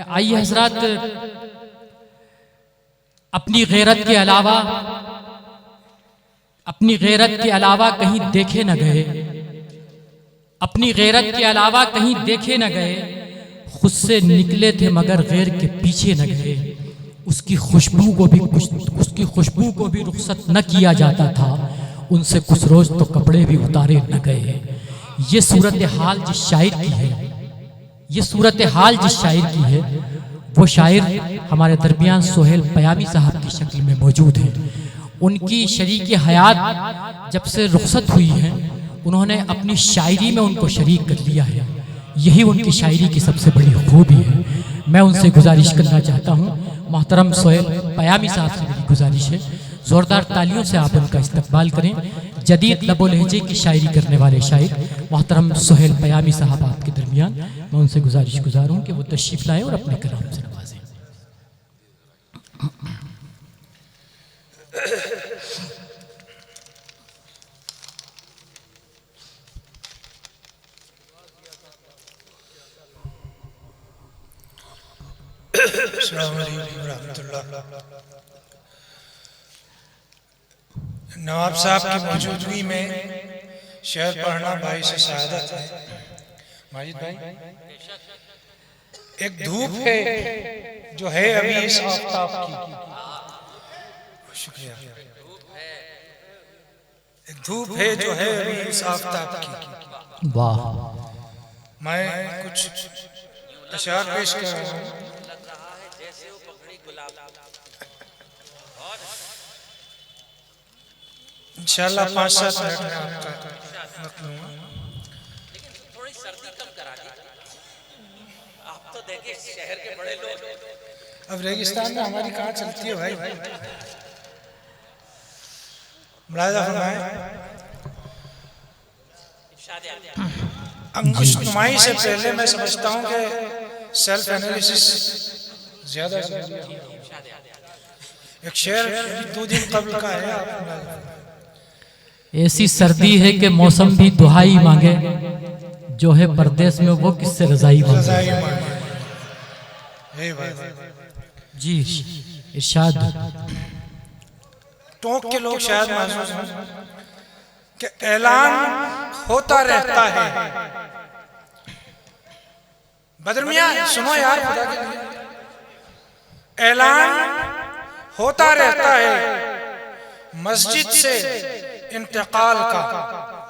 आइए हजरत, अपनी गैरत के अलावा कहीं देखे न गए, अपनी गैरत के अलावा कहीं देखे न गए, खुद से निकले थे मगर गैर के पीछे न गए। उसकी खुशबू को भी रुखसत न किया जाता था, उनसे कुछ रोज तो कपड़े भी उतारे न गए। ये सूरत हाल जिस शायर की है, ये सूरत हाल जिस शायर की है, वो शायर हमारे दरमियान सोहेल पयामी साहब की शक्ल में मौजूद है। उनकी शरीक हयात जब से रुखसत हुई है, उन्होंने अपनी शायरी में उनको शरीक कर लिया है। यही उनकी शायरी की सबसे बड़ी खूबी है। मैं उनसे गुजारिश करना चाहता हूँ, मोहतरम सोहेल पयामी साहब से मेरी गुजारिश है, ज़ोरदार तालियों से आप उनका इस्तकबाल करें। जदीद लबो लहजे की शायरी करने वाले शायर मोहतरम सोहेल पयामी साहब आपके दरमियान मैं उनसे गुजारिश गुजार हूँ कि वो तशरीफ़ लाएँ और अपने कलाम से नवाजें। अस्सलाम वालेकुम रहमतुल्लाह। नवाब साहब की मौजूदगी में शेर पढ़ना भाई से सआदत है। माजिद भाई, एक धूप है जो है अभी इस आफताब की, शुक्रिया, एक धूप है जो है अभी इस आफताब की। वाह, मैं कुछ अशार पेश कर रहा हूँ। इंशाअल्लाह 5-7 मिनट में आपका वक्त लूंगा। लेकिन थोड़ी सर्दी कम करा दी। आप तो देखिए शहर के बड़े लोग। अब रेगिस्तान में हमारी कहाँ चलती है भाई? मुलाहिजा फरमाएं, अंकुश नुमाई से पहले मैं समझता हूँ कि सेल्फ एनालिसिस ज्यादा जरूरी है। एक शेर 2 दिन कबल का है। ऐसी सर्दी है कि मौसम भी दुहाई मांगे, जो है परदेश में वो किससे रजाई मांगे। जी इरशाद। टोंक के लोग शायद महसूस हों कि ऐलान होता रहता है। बदरमियां सुनो यार, खुदा के लिए ऐलान होता रहता है मस्जिद से इंतकाल का।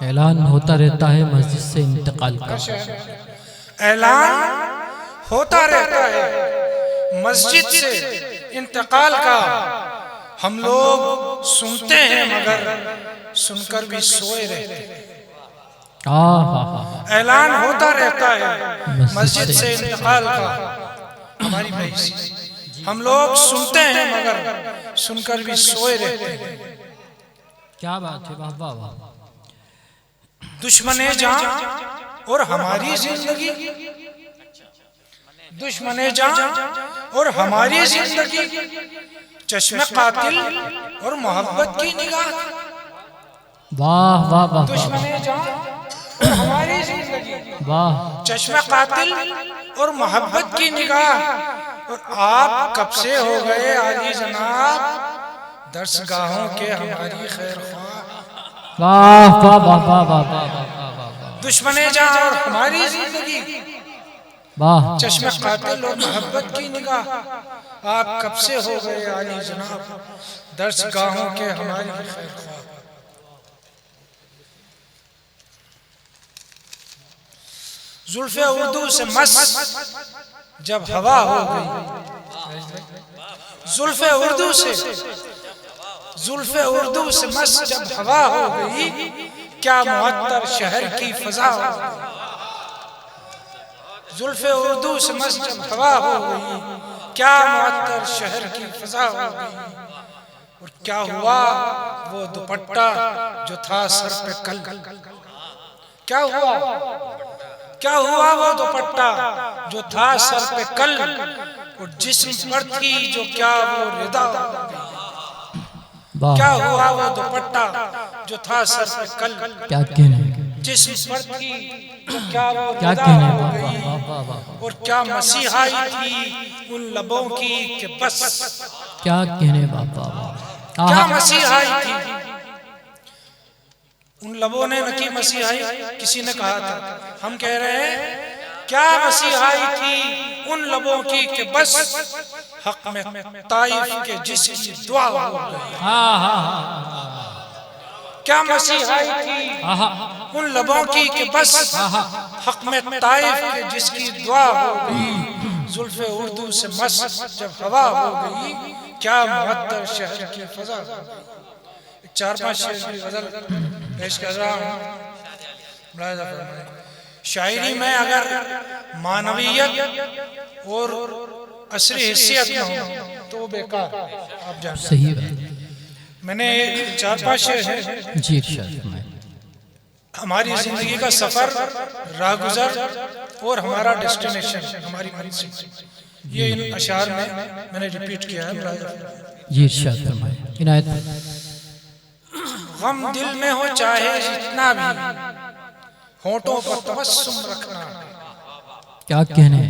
ऐलान होता रहता है मस्जिद से इंतकाल का। ऐलान होता रहता है मस्जिद से इंतकाल का। हम लोग सुनते हैं मगर सुनकर भी सोए रहते हैं। ऐलान होता रहता है मस्जिद से इंतकाल का। हमारी भाई, हम लोग सुनते हैं मगर सुनकर भी सोए रहते हैं। क्या बात है, वाह वाह वाह। दुश्मने जान और हमारी जिंदगी, दुश्मने जान और हमारी जिंदगी, चश्मे कातिल और मोहब्बत की निगाह। वाह वाह वाह। दुश्मने जान और हमारी जिंदगी, वाह, चश्मे कातिल और मोहब्बत की निगाह। और आप कब से हो गए आली जनाब दर्सगाहों के हमारी खैर ख्वाह। वाह वाह वाह वाह वाह वाह। दुश्मने जान और हमारी जिंदगी, वाह, चश्मे कातिल और मोहब्बत की निगाह। आप कब से हो गए आली जनाब दर्सगाहों के हमारी खैर ख्वाह। जुल्फे उर्दू से मस्त जब हवा हो गई, जुल्फे उर्दू से, जुल्फे उर्दू से मस्त जब हवा हो गई, क्या मुअत्तर शहर की फजा हो गई। जुल्फे उर्दू से मस्त जब हवा हो गई, क्या मुअत्तर शहर की फजा हो गई। और क्या हुआ वो दुपट्टा जो था सर पे कल, क्या हुआ, क्या हुआ वो दुपट्टा जो था सर पे कल। और जिस्म पर थी जो क्या वो रिदा हो गई। क्या हुआ वो दुपट्टा जो था सर पे कल, क्या कहना। जिस्म पर थी तो क्या वो क्या जुदा कहने हो वाह गई, वाह वाह वाह, और क्या मसीहाई थी उन लबों की कि बस, क्या कहने वाह वाह वाह, क्या आहा, मसीहाई थी उन लबों ने, न की मसीहाई किसी ने कहा था, हम कह रहे हैं क्या मसीहाई थी उन लबों की कि बस हक में ताइफ के जिसकी दुआ हो गई, आहा, क्या मसीहाई थी आहा, उन लबों की कि बस हक में ताइफ के जिसकी दुआ हो गई, जुल्फे उर्दू से मस्त जब हवा हो गई, क्या मुअत्तर शहर की फजा। 4-5 शेर की गजल पेश कर रहा हूँ। शायरी में अगर मानवियत और असली हिस्सियत न हो तो वो बेकार, आप जानते हैं। सही बात, मैंने 4-5 शेर हैं। जी इरशाद फरमाएं। हमारी जिंदगी का सफर, राहगुजर और हमारा डेस्टिनेशन, हमारी मंजिल, ये इन अशार में मैंने रिपीट किया है। जी इरशाद फरमाएं, इनायत। गम दिल में हो चाहे जितना भी, होंठों पर तबस्सुम रखना, क्या कहने,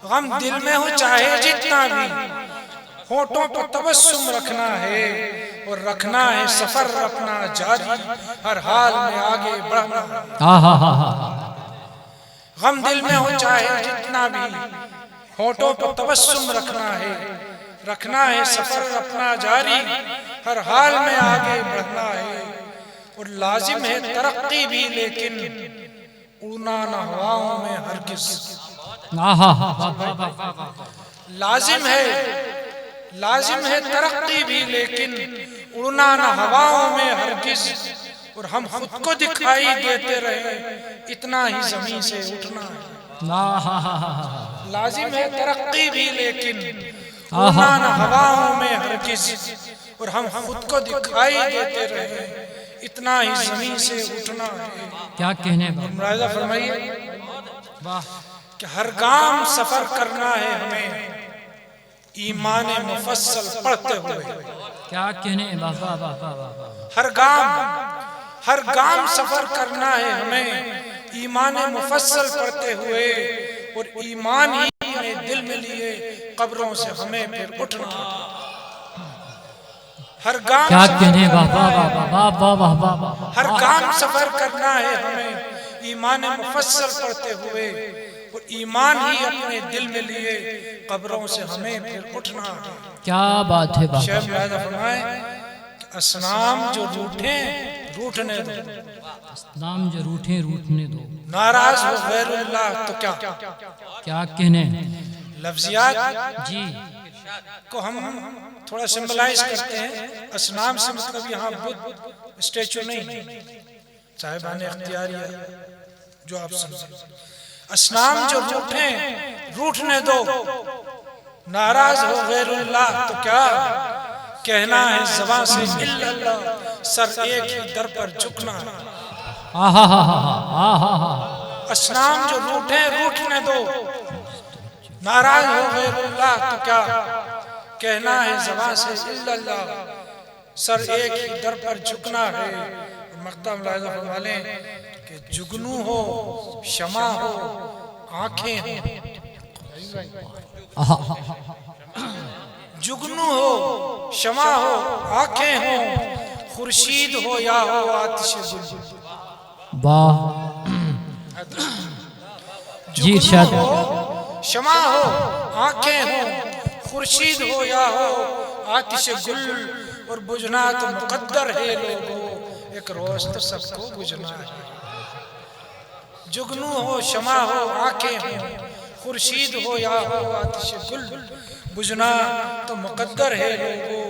गम दिल में हो चाहे जितना भी, होंठों पर तबस्सुम रखना है, और रखना है सफर अपना जारी, हर हाल में आगे बढ़ना। आहा हा हा, गम दिल में हो चाहे जितना भी, होंठों पर तबस्सुम रखना है, रखना है सफर अपना जारी, हर हाल में आगे बढ़ना है, और लाजिम है तरक्की भी लेकिन उड़ना न हवाओं में हरगिज़। आहा, लाजिम है तरक्की भी लेकिन उड़ना न हवाओं में हरगिज़, और हम खुद को दिखाई देते रहे इतना ही ज़मीन से उठना है। लाजिम है तरक्की भी लेकिन उड़ना न हवाओं में हरगिज़, और हम खुद को दिखाई देते रहे इतना ही ज़मीन से उठना है। क्या कहने, मुलाहिज़ा फरमाइए कि हर गाम सफर करना है हमें ईमान मुफस्सल पढ़ते हुए। क्या कहने, वाह वाह वाह वाह वाह, हर गाम सफर करना है हमें ईमान मुफस्सल पढ़ते हुए, और ईमान ही हमें दिल में लिए कब्रों से हमें फिर उठना। हर गाम क्या कहने, वाह वाह वाह वाह वाह वाह वाह वाह, हर गाम सफर करना है हमें ईमान मुफस्सल पढ़ते हुए, और ईमान ही अपने दिल में लिए कब्रों से हमें फिर उठना है। क्या बात है, वाह, शेख मुलाहिज़ा फरमाए कि असनाम जो रूठे रूठने दो, नाम जो रूठे रूठने दो, नाराज हो गैरुल्लाह तो क्या। क्या कहने, लफ्जियात जी को हम थोड़ा सिंबलाइज करते हैं। असनाम से मतलब यहाँ बुद्ध स्टेचू नहीं, साहिबान इख्तियारिया जो आप समझे। असनाम जो रूठने दो, नाराज हो गैरुल्लाह तो क्या, कहना है ज़बान से इल्लल्लाह, सर एक ही दर पर झुकना है। आहा हा हा आहा हा, असनाम जो रूठने दो, नाराज हो गैरुल्लाह तो क्या, कहना है ज़बान से इल्लल्लाह, सर एक ही दर पर झुकना है। मक्ता मुलाहिज़ा फरमा लें कि जुगनू हो, शमा हो, आंखें हो, जुगनू हो, शमा हो, आंखें हो, खुर्शीद हो या हो आतिश गुल। वाह, जी इरशाद, शमा हो, आंखें हो, खुर्शीद हो या हो आतिश गुल, और बुझना तो मुकद्दर है लोगों, एक रोज तो सबको बुझना है। जुगनू हो, शमा हो, आंखें हो, खुर्शीद हो या हो आतिश गुल, बुझना तो मुकद्दर है लोगों,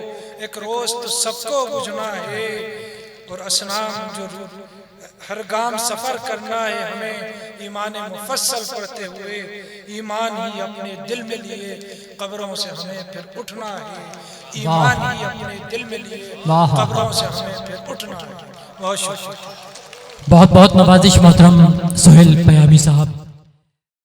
एक रोज तो सबको बुझना है। और असनाम जो हर गाम सफर करना है हमें ईमान मुफस्सल पढ़ते हुए, ईमान ही अपने दिल में लिए कब्रों से हमें फिर उठना है। ईमान ही अपने दिल में लिए कब्रों से हमें फिर उठना है। बहुत शुक्रिया। बहुत बहुत नवाजिश मोहतरम सुहेल पयामी साहब।